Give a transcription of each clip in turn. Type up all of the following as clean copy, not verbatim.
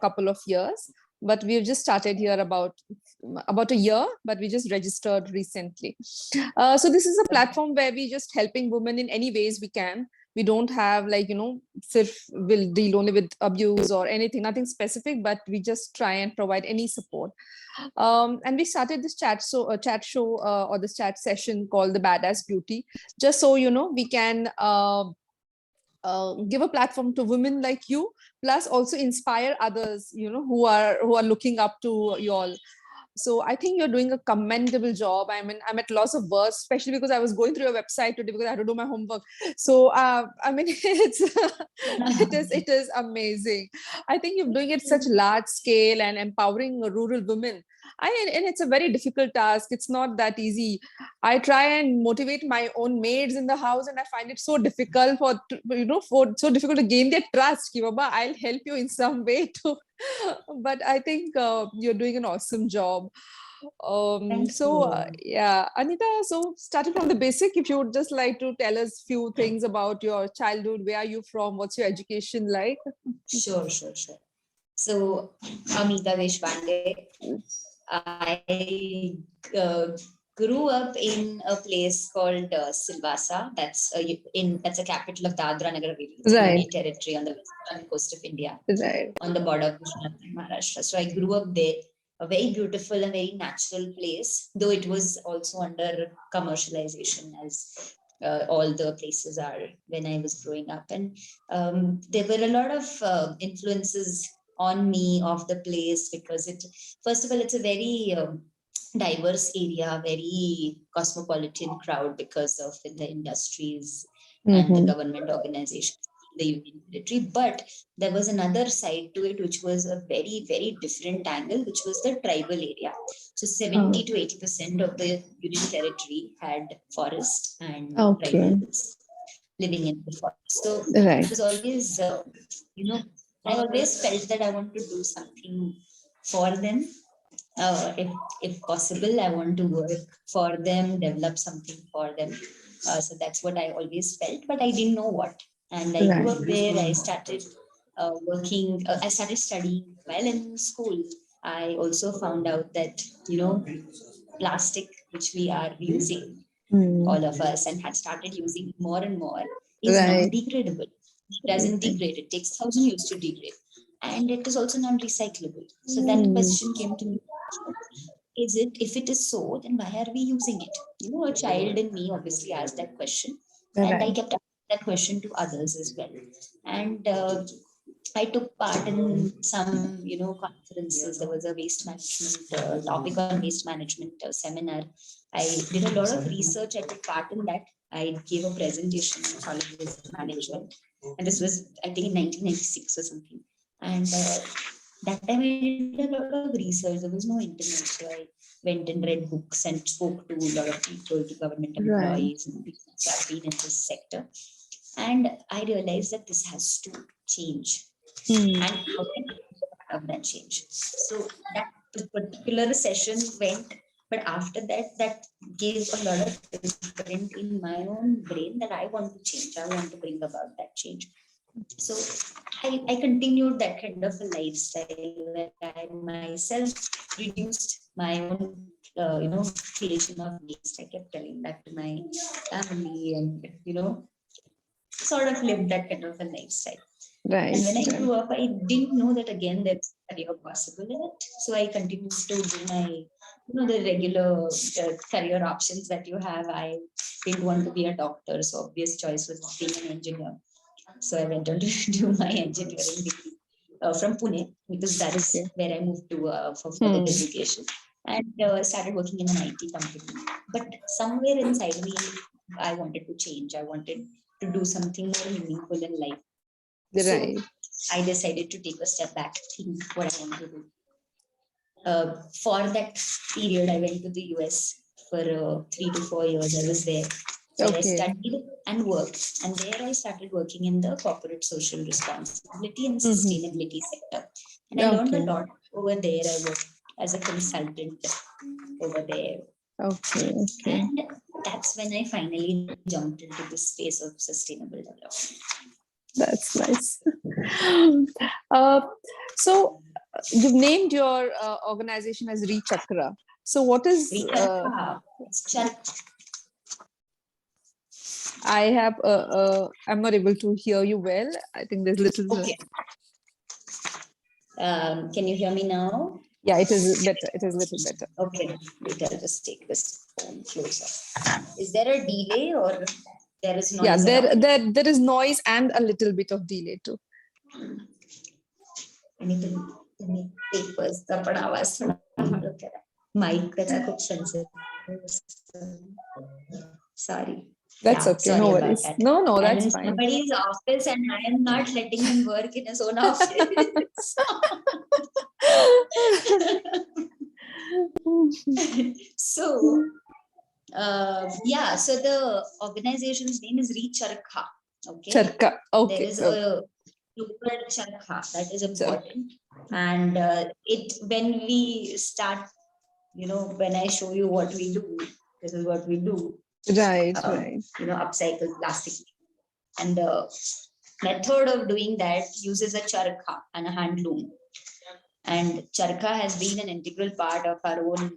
couple of years, but we've just started here about a year, but we just registered recently. So this is a platform where we just helping women in any ways we can. We don't have like, we'll deal only with abuse or anything, nothing specific, but we just try and provide any support. And we started this chat show or this chat session called the Badass Beauty, just so, we can give a platform to women like you, plus also inspire others, who are looking up to you all. So I think you're doing a commendable job. I mean, I'm at loss of words, especially because I was going through your website today because I had to do my homework. So I mean, it is amazing. I think you're doing it such large scale and empowering rural women. And it's a very difficult task. It's not that easy. I try and motivate my own maids in the house, and I find it so difficult so difficult to gain their trust. Ki, Baba, I'll help you in some way too. But I think you're doing an awesome job. Yeah, Anita, so starting from the basic, if you would just like to tell us few things about your childhood, where are you from, what's your education like? Sure. So, Amita Deshpande, I grew up in a place called Silvassa. That's a capital of Dadra Nagar Haveli, Right. territory on the western coast of India, Right. on the border of Gujarat and Maharashtra. So I grew up there, a very beautiful and very natural place, though it was also under commercialization, as all the places are when I was growing up. And there were a lot of influences on me of the place, because first of all, it's a very diverse area, very cosmopolitan crowd because of the industries and the government organizations, the union territory. But there was another side to it, which was a very, very different angle, which was the tribal area. So 70 to 80% of the union territory had forest and tribals living in the forest. So it was always, I always felt that I want to do something for them. If possible, I want to work for them, develop something for them. So that's what I always felt, but I didn't know what. And I grew up there. I started working. I started studying while in school. I also found out that, plastic, which we are using, all of us, and had started using more and more, is non-degradable. It doesn't degrade. It takes 1,000 years to degrade. And it is also non-recyclable. So that question came to me. If it is so, then why are we using it? A child in me obviously asked that question. And I kept asking that question to others as well. And I took part in some, conferences. There was a waste management topic on waste management seminar. I did a lot of research. I took part in that. I gave a presentation on solid waste management. And this was, I think, in 1996 or something. And that time I did a lot of research. There was no internet. So I went and read books and spoke to a lot of people, to government employees and people who have been in this sector. And I realized that this has to change. And how can I be part of that change? So that particular session went, but after that, that gave a lot of imprint in my own brain that I want to change. I want to bring about that change. So I continued that kind of a lifestyle where I myself reduced my own, creation of waste. I kept telling that to my family and, sort of lived that kind of a lifestyle. And when I grew up, I didn't know that again there's a career possible in it. So I continued to do my, the regular career options that you have. I didn't want to be a doctor, so obvious choice was being an engineer. So I went on to do my engineering degree from Pune, because that is where I moved to for further education, and started working in an IT company. But somewhere inside me, I wanted to change. I wanted to do something more meaningful in life. So I decided to take a step back, think what I want to do. For that period, I went to the US for 3 to 4 years. I was there. Where I studied and worked. And there I started working in the corporate social responsibility and sustainability sector. And I learned a lot over there. I worked as a consultant over there. And that's when I finally jumped into the space of sustainable development. That's nice. So you've named your organization as reCharkha. So what is reCharkha. I'm not able to hear you well. I think there's little. Okay. Can you hear me now? Yeah, it is better. It is a little better. Okay. Wait, I'll just take this phone closer. Is there a delay or there is noise? Yeah, around? there is noise and a little bit of delay too. I need to papers. Mic खूप sensitive. Sorry. That's okay. Sorry No about worries. that. No, I'm that's in fine. somebody's office and I am not letting him work in his own office. So, so the organization's name is reCharkha. Okay. Charkha. Okay. There is a super Charkha that is important. And when we start, when I show you what we do, this is what we do. Right. Upcycle plastic. And the method of doing that uses a charkha and a hand loom. And charkha has been an integral part of our own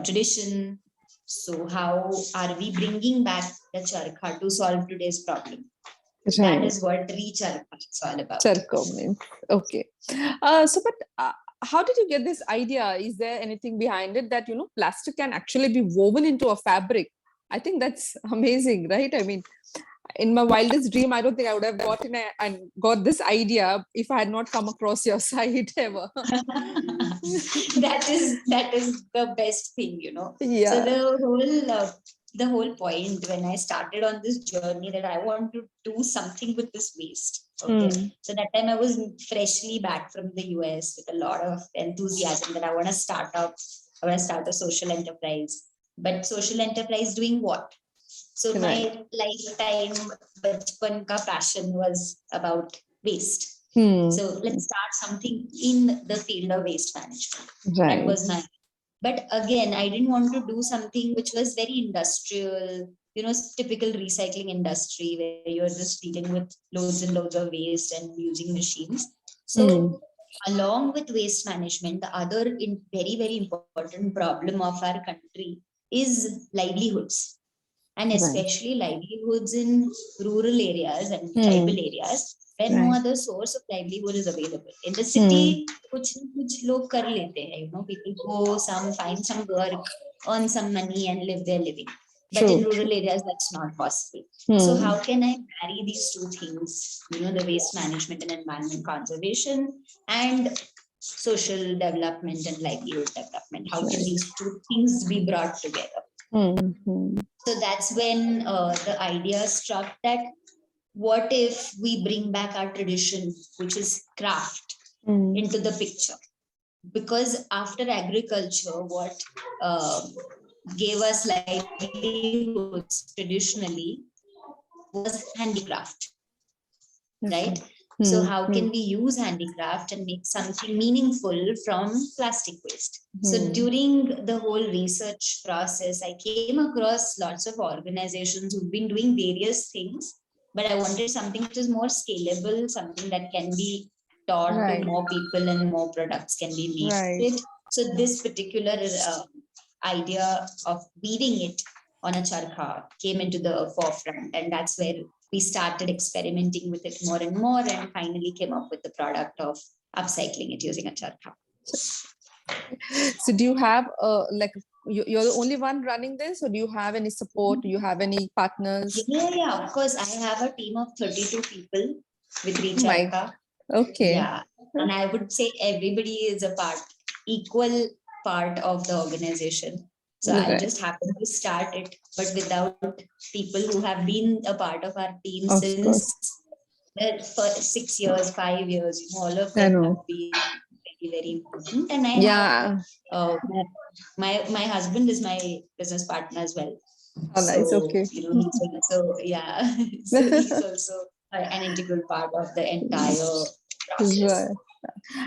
tradition. So how are we bringing back the charkha to solve today's problem? Right. That is what reCharkha is all about. Charkha means okay. How did you get this idea? Is there anything behind it that plastic can actually be woven into a fabric? I think that's amazing, right? I mean, in my wildest dream, I don't think I would have got this idea if I had not come across your site ever. that is the best thing, Yeah. So the whole point when I started on this journey that I want to do something with this waste. Okay. So that time I was freshly back from the US with a lot of enthusiasm that I want to start a social enterprise. But social enterprise doing what? So my lifetime bachpan ka passion was about waste. So let's start something in the field of waste management. Right. That was my. But again, I didn't want to do something which was very industrial, typical recycling industry where you're just dealing with loads and loads of waste and using machines. So along with waste management, the other very, very important problem of our country is livelihoods. And especially livelihoods in rural areas and tribal areas where no other source of livelihood is available. In the city, kuch log kar lete hai, people go find some work, earn some money and live their living. But in rural areas, that's not possible. So how can I marry these two things, the waste management and environment conservation and social development and livelihood development? How can these two things be brought together? So that's when the idea struck that what if we bring back our tradition, which is craft, into the picture? Because after agriculture, what gave us livelihoods traditionally was handicraft, right? So how can we use handicraft and make something meaningful from plastic waste? So during the whole research process, I came across lots of organizations who've been doing various things, but I wanted something which is more scalable, something that can be taught to more people and more products can be made. So this particular idea of weaving it on a charkha came into the forefront, and that's where we started experimenting with it more and finally came up with the product of upcycling it using a charkha. So do you have you're the only one running this, or do you have any support? Do you have any partners? Yeah, of course. I have a team of 32 people with reCharkha. Okay. Yeah. And I would say everybody is equal part of the organization. So I just happened to start it, but without people who have been a part of our team since for 6 years, 5 years, all of them have been very, very important. And I have my husband is my business partner as well. Oh, nice. Okay. He's also, so he's also an integral part of the entire process. Right.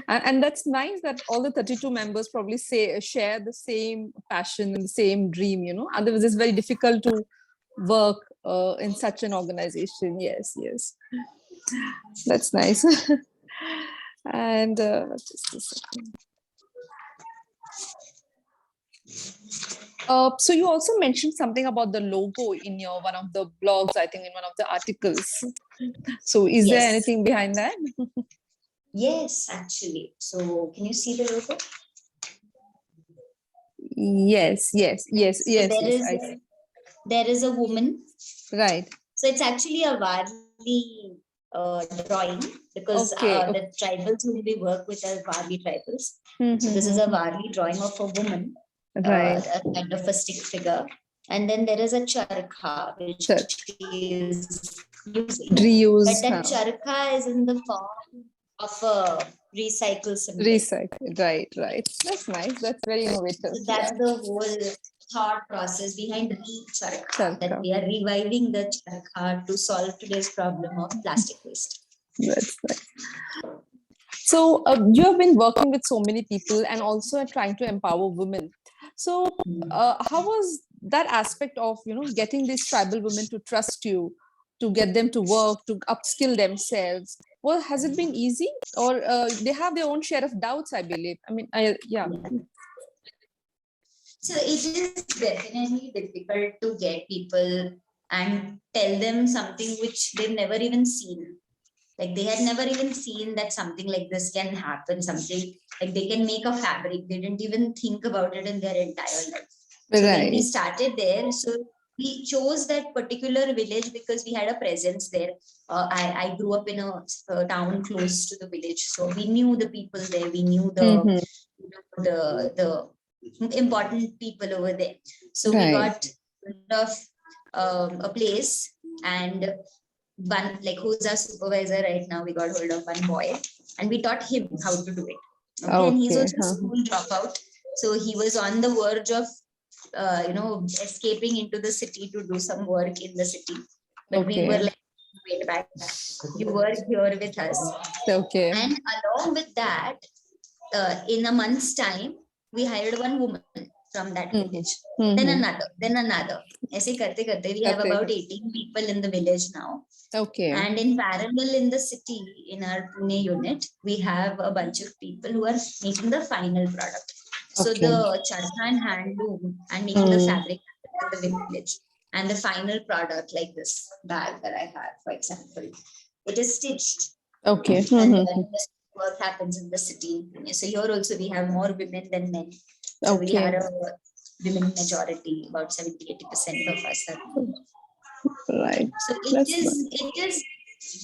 And that's nice that all the 32 members probably share the same passion and the same dream, otherwise it's very difficult to work in such an organization. Yes, that's nice. And just a second. So you also mentioned something about the logo in your one of the blogs, I think in one of the articles. So is there Yes. anything behind that? Yes, actually. So can you see the logo? Yes, yes, yes, So yes, yes. I see. there is a woman. Right. So it's actually a Varli drawing, because Okay. the tribals whom we work with are Varli tribals. So this is a Mm-hmm. Varli drawing of a woman, Right. a kind of a stick figure. And then there is a charkha, which Sure. she is using. But Reuse. that Huh. charkha is in the form of a recycle symbol. Recycle. Right, right. That's nice. That's very innovative. So that's Yeah. the whole thought process behind reCharkha, that Charka. we are reviving the charkha to solve today's problem of plastic waste. That's nice. So you have been working with so many people and also trying to empower women. So how was that aspect of getting these tribal women to trust you, to get them to work, to upskill themselves? Well, has it been easy, or they have their own share of doubts? I believe. I mean, yeah. So it is definitely difficult to get people and tell them something which they've never even seen. Like they had never even seen that something like this can happen, something like they can make a fabric. They didn't even think about it in their entire life. So when we Right. started there, so we chose that particular village because we had a presence there. I grew up in a town close to the village, so we knew the people there. We knew Mm-hmm. the important people over there. So we Right. got rid of a place, and one, like, who's our supervisor right now, we got hold of one boy and we taught him how to do it. Okay, and he's Okay. also a school dropout, so he was on the verge of escaping into the city to do some work in the city, but we were Okay. like, wait back, you were here with us. Okay. And along with that, in a month's time, we hired one woman from that Mm-hmm. village. Mm-hmm. Then another. ऐसे करते करते we have about 18 people in the village now. Okay. And in parallel, in the city, in our Pune unit, we have a bunch of people who are making the final product. So Okay. the charkha and handloom and making the fabric in the village. And the final product, like this bag that I have, for example, it is stitched. Okay. And Mm-hmm. then the work happens in the city in Pune. So here also we have more women than men. So we Okay. had a women majority, about 70-80% of us are women. Right. So it is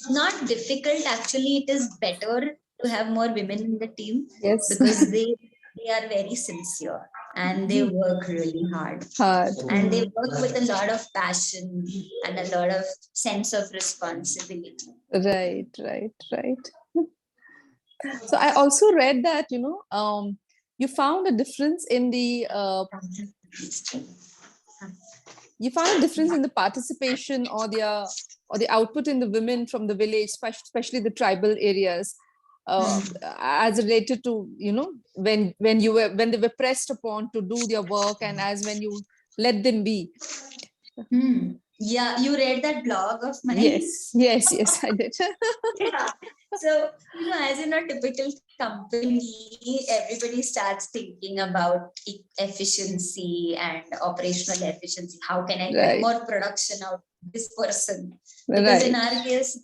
not difficult. Actually, it is better to have more women in the team, Yes. because they are very sincere and they work really hard. Hard. And they work with a lot of passion and a lot of sense of responsibility. Right. Right. Right. So I also read that you found a difference in the participation or the output in the women from the village, especially the tribal areas, as related to when they were pressed upon to do their work, and as when you let them be. Yeah, you read that blog of mine? Yes, I did. Yeah. So, as in a typical company, everybody starts thinking about efficiency and operational efficiency. How can I get Right. more production out of this person? Because in our case,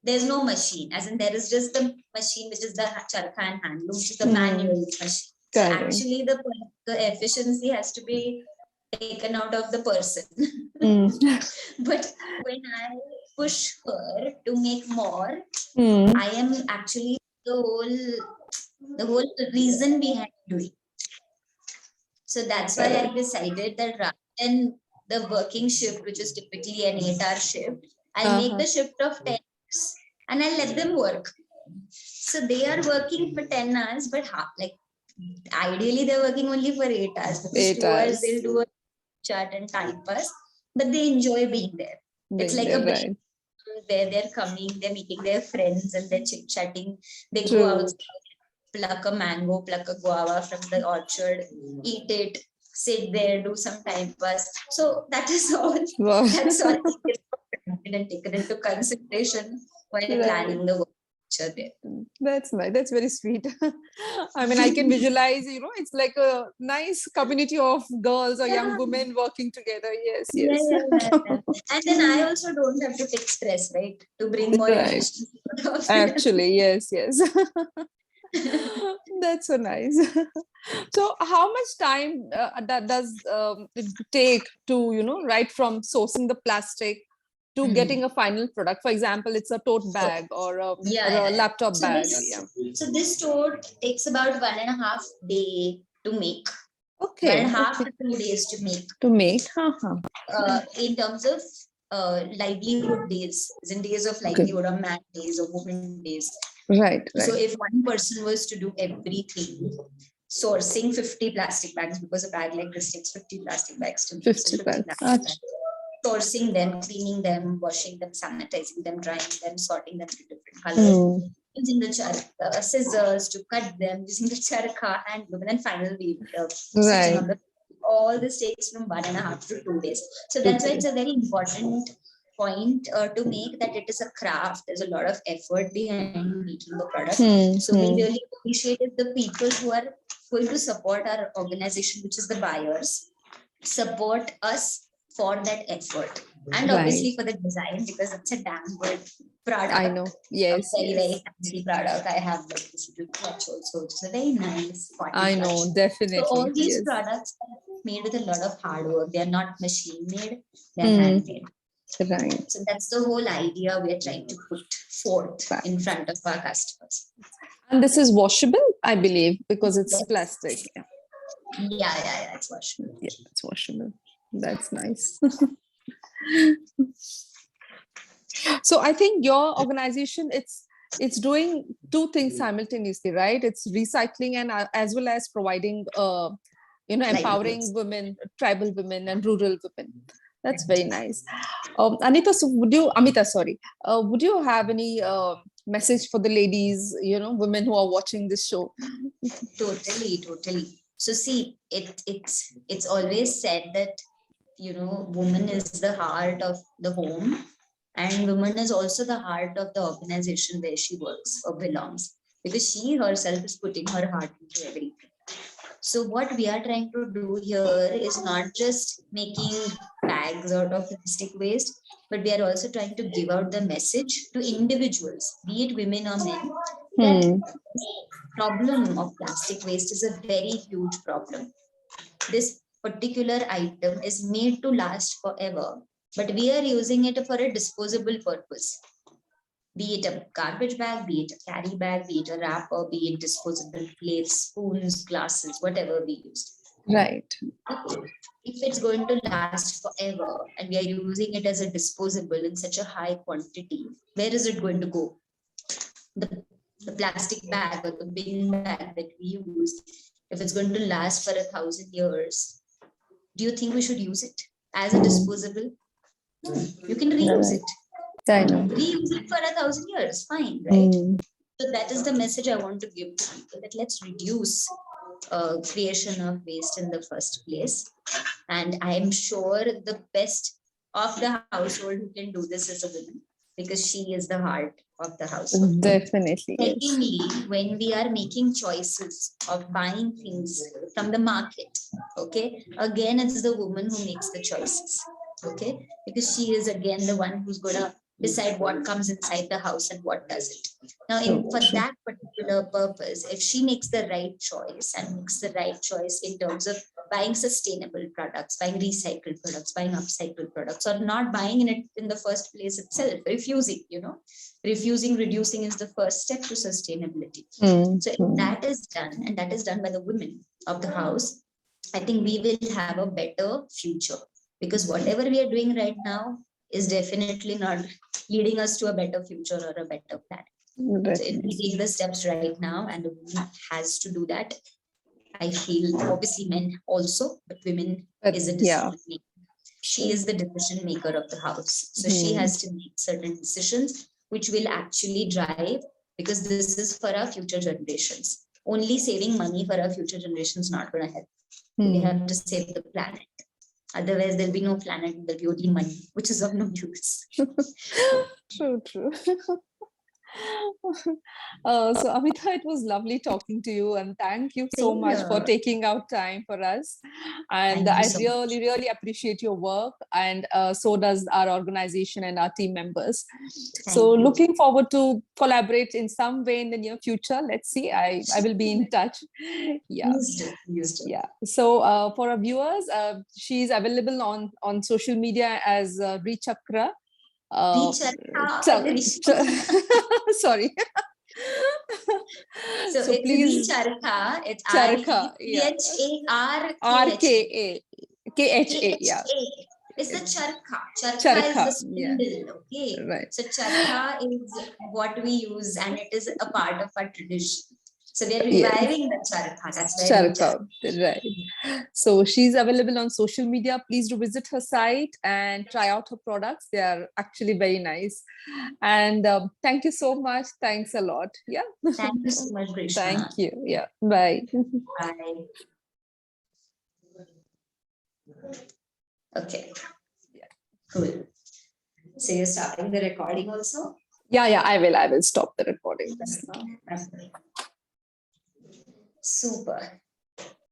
there's no machine. As in, there is just the machine, which is the charkha and handloom, which is the manual machine. So actually, the efficiency has to be taken out of the person. But when I push her to make more, I am actually the whole reason behind doing. So that's why I decided that rather than the working shift, which is typically an 8-hour shift, I'll make the shift of 10 hours and I'll let them work. So they are working for 10 hours, but ideally they're working only for 8 hours. Because 2 hours they'll do a chat and time pass, but they enjoy being there. It's like a break where they're coming, they're meeting their friends and they're chit-chatting. They go outside, pluck a mango, pluck a guava from the orchard, eat it, sit there, do some time pass. So that is all. That's all and taken into consideration while planning the work. picture there. That's nice. That's very sweet. I mean, I can visualize, it's like a nice community of girls or young Yeah. women working together. Yes, Yeah, yes. yeah, yeah, yeah. And then I also don't have to take stress, right? To bring more Right. efficiency out of it. Actually, yes, yes. That's so nice. So, how much time that does it take to, right from sourcing the plastic to getting a final product? For example, it's a tote So, bag or yeah, or yeah, a yeah. laptop So bag. this, Yeah. so this tote takes about 1.5 day to make. One and a Okay. half Okay. to 2 days to make. To make. Uh-huh. In terms of livelihood days, as in days of Okay. livelihood or man days or woman days. Right. So Right. if one person was to do everything, sourcing 50 plastic bags, because a bag like this takes 50 plastic bags to make. So 50 50 bags. plastic bags. Sourcing them, cleaning them, washing them, sanitizing them, drying them, sorting them to different colors, using the scissors to cut them, using the charkha and then finally stitching Right. on the. All this takes from 1.5 to 2 days. So To that's why do. it's a very important point to make, that it is a craft. There's a lot of effort behind making the product. So we really appreciate if the people who are going to support our organization, which is the buyers, support us for that effort. And Right. obviously for the design, because it's a damn good product. I know. Yes. A very, Yes. very fancy product. I have like this little clutch also, which is a very nice body I clutch. know. So Definitely. all these Yes. products are made with a lot of hard work. They are not machine made, they are handmade. Right. So that's the whole idea we are trying to put forth Right. in front of our customers. And this is washable, I believe, because it's Yes. plastic. Yeah. Yeah, it's washable. Yeah, it's washable. That's nice. So I think your organization, it's doing two things simultaneously, right? It's recycling and as well as providing empowering women, tribal women and rural women. That's very nice. Amita, sorry, would you have any message for the ladies, women who are watching this show? Totally. So see, it's always said that woman is the heart of the home, and woman is also the heart of the organization where she works or belongs, because she herself is putting her heart into everything. So what we are trying to do here is not just making bags out of plastic waste, but we are also trying to give out the message to individuals, be it women or men, that problem of plastic waste is a very huge problem. This particular item is made to last forever, but we are using it for a disposable purpose. Be it a garbage bag, be it a carry bag, be it a wrapper, be it disposable plates, spoons, glasses, whatever we use. Right. If it's going to last forever and we are using it as a disposable in such a high quantity, where is it going to go? The plastic bag or the bin bag that we use, if it's going to last for 1,000 years, do you think we should use it as a disposable? No, you can reuse it. I know. Reuse it for 1,000 years, fine, right? So that is the message I want to give to people, that let's reduce creation of waste in the first place. And I am sure the best of the household who can do this is a woman, because she is the heart of the household. Definitely. Secondly, when we are making choices of buying things from the market, okay, again, it's the woman who makes the choices, okay, because she is again the one who's going to decide what comes inside the house and what doesn't. Now, for that particular purpose, if she makes the right choice and makes the right choice in terms of buying sustainable products, buying recycled products, buying upcycled products, or not buying in it in the first place itself, refusing, reducing is the first step to sustainability. So if that is done, and that is done by the women of the house, I think we will have a better future, because whatever we are doing right now is definitely not leading us to a better future or a better planet. So if we take the steps right now, and the woman has to do that, I feel obviously men also, but women is a decision maker. She is the decision maker of the house. So she has to make certain decisions which will actually drive, because this is for our future generations. Only saving money for our future generations is not going to help. We have to save the planet. Otherwise, there'll be no planet, there'll be only money, which is of no use. True. So Amita, it was lovely talking to you, and thank you so Same much for here. taking out time for us. And Thank you I so much. really, really appreciate your work, and so does our organization and our team members. So Thank you. looking forward to collaborate in some way in the near future. Let's see. I will be in touch. Yeah. Used it. Used it. Yeah. So for our viewers, she's available on social media as reCharkha. Uh, reCharkha, ch- Greeshma. sorry. So So it's please, reCharkha. It's Charkha, yeah, ReCharkha. RKA, yeah, KHA is the charkha. Charkha is the Charkha, yeah, spindle. Okay. right. So charkha is what we use and it is a part of our tradition. So we are Yes, reviving the charkha. That's why recharkha. Charkha, right. So she's available on social media. Please do visit her site and try out her products. They are actually very nice. And thank you so much. Thanks a lot. Yeah. Thank you so much, Thank Greeshma. you. Yeah. Bye. Bye. Okay. Cool. So you're starting the recording also? Yeah, yeah, I will. I will stop the recording. Super.